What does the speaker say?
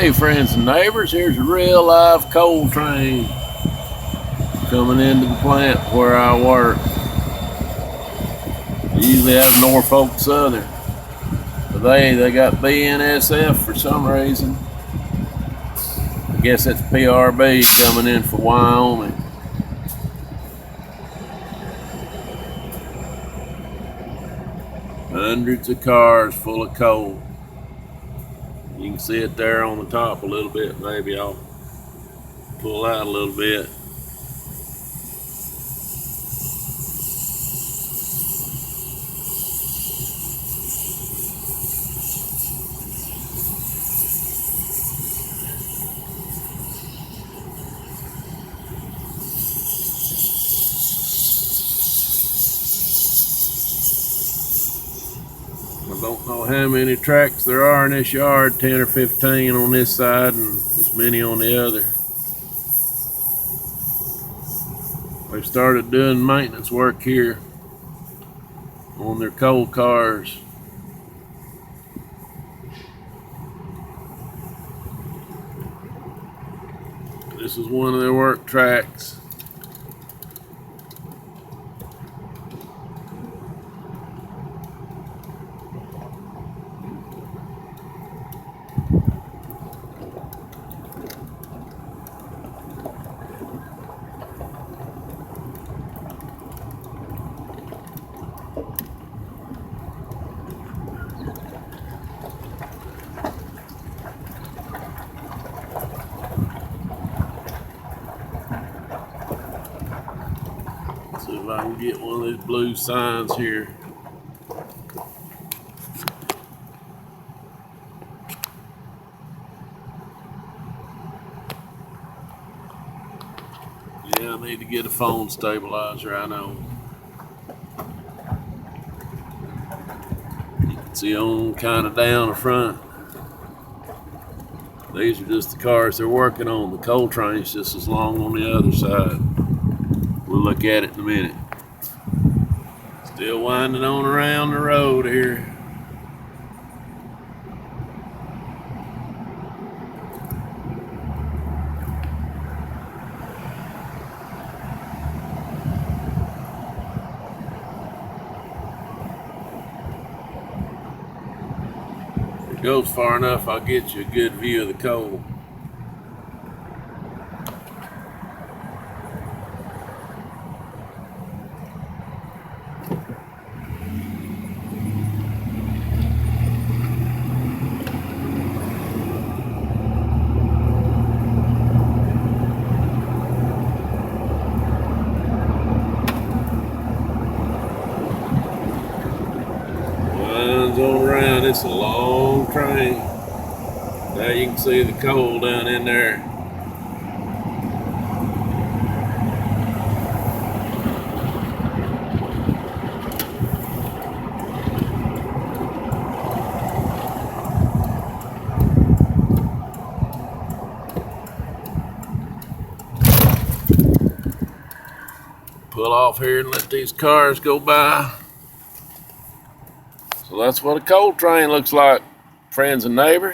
Hey friends and neighbors, here's a real live coal train coming into the plant where I work. Usually out of Norfolk Southern. Today they got BNSF for some reason. I guess that's PRB coming in for Wyoming. Hundreds of cars full of coal. You can see it there on the top a little bit. Maybe I'll pull out a little bit. I don't know how many tracks there are in this yard, 10 or 15 on this side and as many on the other. They've started doing maintenance work here on their coal cars. This is one of their work tracks. See if I can get one of these blue signs here. Yeah, I need to get a phone stabilizer, I know. You can see on kind of down the front. These are just the cars they're working on. The coal train's just as long on the other side. We'll look at it in a minute. Still winding on around the road here. If it goes far enough, I'll get you a good view of the coal. On around, it's a long train. Now you can see the coal down in there. Pull off here and let these cars go by. So that's what a coal train looks like, friends and neighbors.